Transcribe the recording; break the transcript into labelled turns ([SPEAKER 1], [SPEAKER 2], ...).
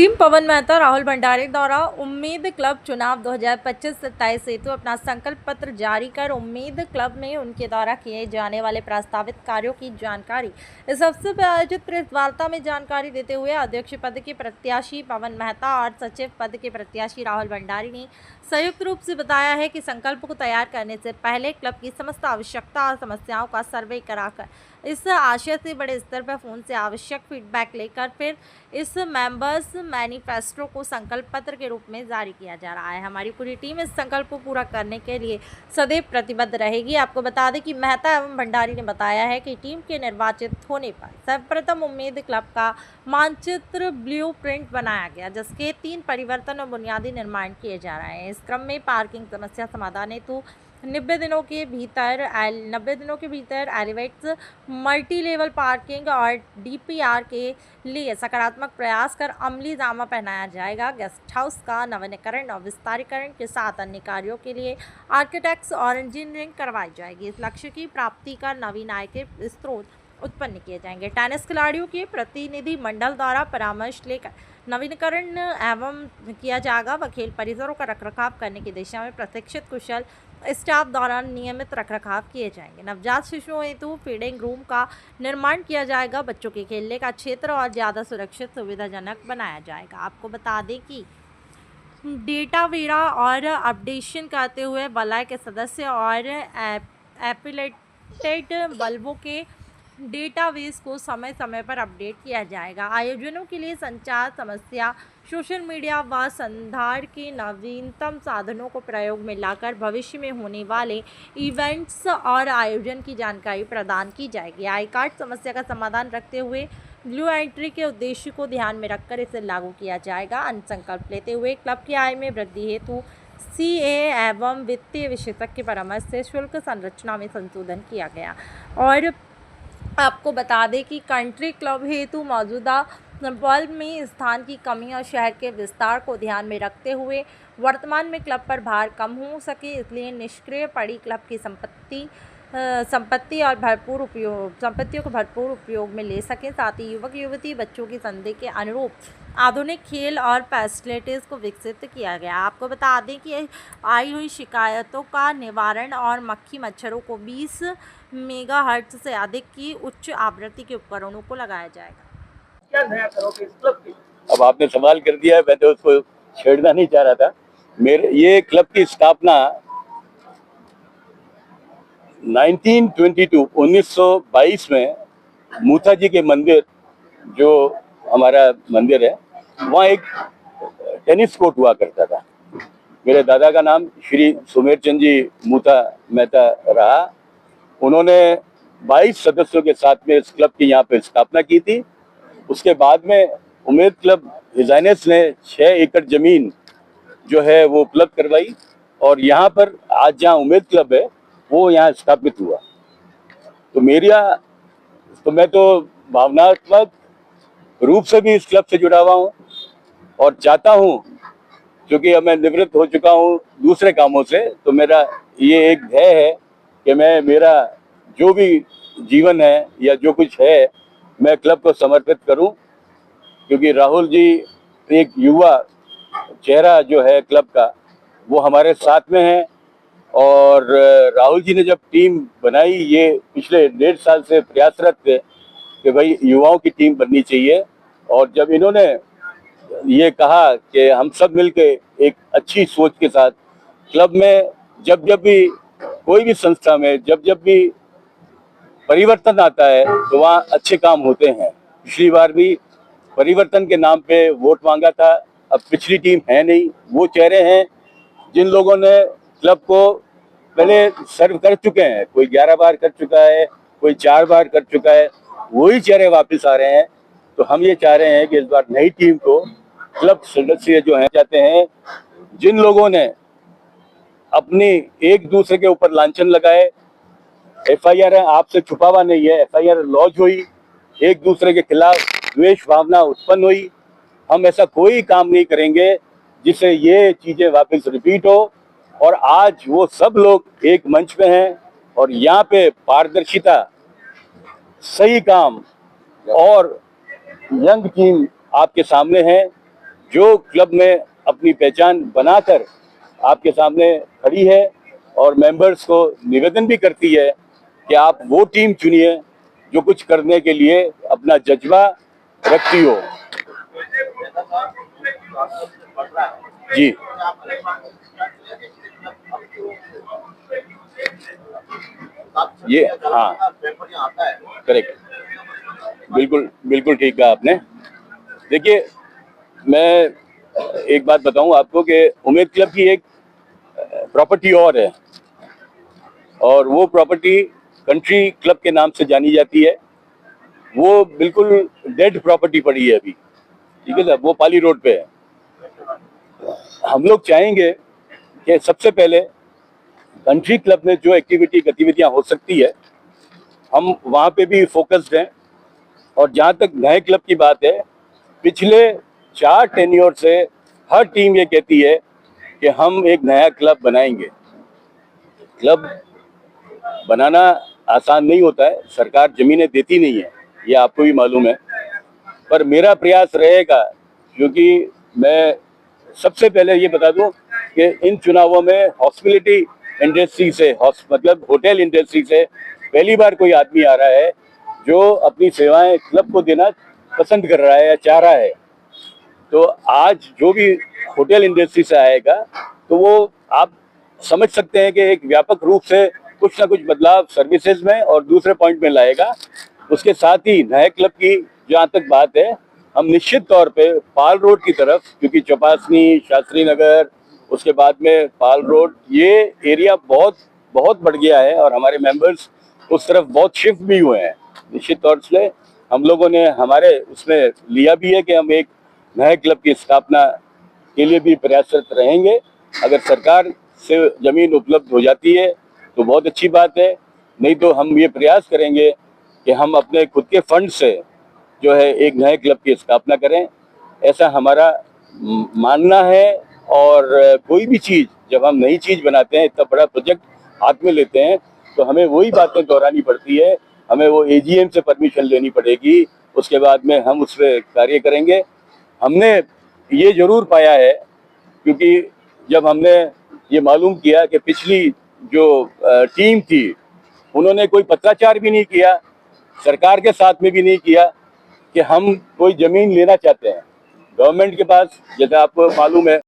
[SPEAKER 1] Team पवन मेहता राहुल भंडारी द्वारा उम्मीद club चुनाव 2025-27 हेतु अपना संकल्प पत्र जारी कर उम्मीद क्लब में उनके द्वारा किए जाने वाले प्रस्तावित कार्यों की जानकारी इस अवसर पर आयोजित प्रेस वार्ता में जानकारी देते हुए अध्यक्ष पद के प्रत्याशी पवन मेहता और सचिव पद के प्रत्याशी राहुल भंडारी ने संयुक्त रूप से बताया है कि संकल्प को तैयार करने से पहले क्लब की समस्त आवश्यकता और समस्याओं का सर्वे कराकर इस आशय से बड़े स्तर पर फोन से आवश्यक फीडबैक लेकर फिर इस मेंबर्स मैनिफेस्टो को संकल्प पत्र के रूप में जारी किया जा रहा है। हमारी पूरी टीम इस संकल्प को पूरा करने के लिए सदैव प्रतिबद्ध रहेगी। आपको बता दें कि मेहता एवं भंडारी ने बताया है कि टीम के निर्वाचित होने पर सर्वप्रथम उम्मीद क्लब का मानचित्र ब्लूप्रिंट बनाया गया, जिसके 3 परिवर्तन और बुनियादी निर्माण किए जा रहे हैं। इस क्रम में पार्किंग समस्या समाधान हेतु 90 दिनों के भीतर एलिवेट्स, मल्टी लेवल पार्किंग और डीपीआर के लिए सकारात्मक प्रयास कर अमली जामा पहनाया जाएगा। गेस्ट हाउस का नवीनीकरण और विस्तारीकरण के साथ अन्य कार्यों के लिए आर्किटेक्ट्स और इंजीनियरिंग करवाई जाएगी। इस लक्ष्य की प्राप्ति कर नवीन आय के स्रोत उत्पन्न किए जाएंगे। टेनिस खिलाड़ियों के प्रतिनिधि मंडल द्वारा परामर्श लेकर नवीनीकरण एवं किया जाएगा व खेल परिसरों का रखरखाव करने की दिशा में प्रशिक्षित कुशल स्टाफ द्वारा नियमित रखरखाव किए जाएंगे। नवजात शिशुओं हेतु फीडिंग रूम का निर्माण किया जाएगा। बच्चों के खेलने का क्षेत्र और ज़्यादा सुरक्षित सुविधाजनक बनाया जाएगा। आपको बता दें कि डेटा वेरा और अपडेशन करते हुए वलय के सदस्य और एफिलेटेड बल्बों के डेटाबेस को समय समय पर अपडेट किया जाएगा। आयोजनों के लिए संचार समस्या, सोशल मीडिया व संधार के नवीनतम साधनों को प्रयोग में लाकर भविष्य में होने वाले इवेंट्स और आयोजन की जानकारी प्रदान की जाएगी। आई कार्ड समस्या का समाधान रखते हुए ब्लू एंट्री के उद्देश्य को ध्यान में रखकर इसे लागू किया जाएगा। अन्य संकल्प लेते हुए क्लब की आय में वृद्धि हेतु सीए एवं वित्तीय विशेषज्ञ के परामर्श से शुल्क संरचना में संशोधन किया गया। और आपको बता दें कि कंट्री क्लब हेतु मौजूदा बल्ब में स्थान की कमी और शहर के विस्तार को ध्यान में रखते हुए वर्तमान में क्लब पर भार कम हो सके, इसलिए निष्क्रिय पड़ी क्लब की संपत्तियों को भरपूर उपयोग में ले सकें। साथ ही युवक युवती बच्चों की संदेह के अनुरूप आधुनिक खेल और फैसिलिटीज़ को विकसित किया गया। आपको बता दें कि आई हुई शिकायतों का निवारण और मक्खी मच्छरों को 20 मेगाहर्ट्ज से अधिक की उच्च आवृत्ति के उपकरणों को लगाया जाएगा।
[SPEAKER 2] क्या नया करोगे इस क्लब की? अब आपने सवाल कर दिया है, मैं तो उसको छेड़ना नहीं चाह रहा था। ये क्लब की स्थापना 1922 में मूथा जी के मंदिर, जो हमारा मंदिर है, वहाँ एक टेनिस कोर्ट हुआ करता था। मेरे दादा का नाम श्री सुमेर चंद जी मूथा मेहता रहा। उन्होंने 22 सदस्यों के साथ में इस क्लब की यहाँ पे स्थापना की थी। उसके बाद में उम्मीद क्लब हिजाइनेस ने 6 एकड़ जमीन जो है वो उपलब्ध करवाई और यहाँ पर आज जहाँ उम्मीद क्लब है वो यहाँ स्थापित हुआ। तो मैं तो भावनात्मक रूप से भी इस क्लब से जुड़ा हुआ हूँ और चाहता हूँ, क्योंकि अब मैं निवृत्त हो चुका हूँ दूसरे कामों से, तो मेरा ये एक ध्येय है कि मेरा जो भी जीवन है या जो कुछ है मैं क्लब को समर्पित करूं, क्योंकि राहुल जी एक युवा चेहरा जो है क्लब का वो हमारे साथ में है। और राहुल जी ने जब टीम बनाई, ये पिछले 1.5 साल से प्रयासरत थे कि भाई युवाओं की टीम बननी चाहिए, और जब इन्होंने ये कहा कि हम सब मिलके एक अच्छी सोच के साथ क्लब में जब भी कोई भी संस्था में जब भी परिवर्तन आता है तो वहाँ अच्छे काम होते हैं। पिछली बार भी परिवर्तन के नाम पे वोट मांगा था। अब पिछली टीम है नहीं, वो चेहरे हैं जिन लोगों ने क्लब को पहले सर्व कर चुके हैं। कोई 11 बार कर चुका है, कोई 4 बार कर चुका है, वही चेहरे वापस आ रहे हैं। तो हम ये चाह रहे हैं कि इस बार नई टीम को क्लब सदस्य जो हैं चाहते हैं, जिन लोगों ने अपनी एक दूसरे के ऊपर लांछन लगाए, FIR आपसे छुपा हुआ नहीं है, FIR लॉन्च हुई, एक दूसरे के खिलाफ द्वेष भावना उत्पन्न हुई। हम ऐसा कोई काम नहीं करेंगे जिससे ये चीजें वापस रिपीट हो। और आज वो सब लोग एक मंच पे हैं और यहाँ पे पारदर्शिता, सही काम और यंग टीम आपके सामने है। जो क्लब में अपनी पहचान बनाकर आपके सामने खड़ी है और मेंबर्स को निवेदन भी करती है कि आप वो टीम चुनिए जो कुछ करने के लिए अपना जज्बा रखती हो। जी ये हाँ करेक्ट, बिल्कुल बिल्कुल ठीक कहा आपने। देखिए, मैं एक बात बताऊं आपको कि उमेद क्लब की एक प्रॉपर्टी और है, और वो प्रॉपर्टी कंट्री क्लब के नाम से जानी जाती है। वो बिल्कुल डेड प्रॉपर्टी पड़ी है अभी, ठीक है साहब, वो पाली रोड पे है। हम लोग चाहेंगे कि सबसे पहले कंट्री क्लब में जो गतिविधियां हो सकती है, हम वहाँ पे भी फोकस्ड हैं। और जहाँ तक नए क्लब की बात है, पिछले 4 टेन्योर से हर टीम ये कहती है कि हम एक नया क्लब बनाएंगे। क्लब बनाना आसान नहीं होता है, सरकार जमीनें देती नहीं है, ये आपको भी मालूम है। पर मेरा प्रयास रहेगा, क्योंकि मैं सबसे पहले ये बता दूं कि इन चुनावों में हॉस्पिटलिटी इंडस्ट्री से, मतलब होटल इंडस्ट्री से पहली बार कोई आदमी आ रहा है जो अपनी सेवाएं क्लब को देना पसंद कर रहा है या चाह रहा है। तो आज जो भी होटल इंडस्ट्री से आएगा, तो वो आप समझ सकते हैं कि एक व्यापक रूप से कुछ ना कुछ बदलाव सर्विसेज में और दूसरे पॉइंट में लाएगा। उसके साथ ही नए क्लब की जहाँ तक बात है, हम निश्चित तौर पे पाल रोड की तरफ, क्योंकि चौपासनी, शास्त्री नगर, उसके बाद में पाल रोड, ये एरिया बहुत बहुत बढ़ गया है और हमारे मेंबर्स उस तरफ बहुत शिफ्ट भी हुए हैं। निश्चित तौर से हम लोगों ने हमारे उसमें लिया भी है कि हम एक नए क्लब की स्थापना के लिए भी प्रयासरत रहेंगे। अगर सरकार से जमीन उपलब्ध हो जाती है तो बहुत अच्छी बात है, नहीं तो हम ये प्रयास करेंगे कि हम अपने खुद के फंड से जो है एक नए क्लब की स्थापना करें। ऐसा हमारा मानना है। और कोई भी चीज़, जब हम नई चीज़ बनाते हैं, इतना बड़ा प्रोजेक्ट हाथ में लेते हैं, तो हमें वही बातें दोहरानी पड़ती है। हमें वो एजीएम से परमिशन लेनी पड़ेगी, उसके बाद में हम उस पर कार्य करेंगे। हमने ये जरूर पाया है, क्योंकि जब हमने ये मालूम किया कि पिछली जो टीम थी, उन्होंने कोई पत्राचार भी नहीं किया, सरकार के साथ में भी नहीं किया कि हम कोई जमीन लेना चाहते हैं गवर्नमेंट के पास। जैसे आपको मालूम है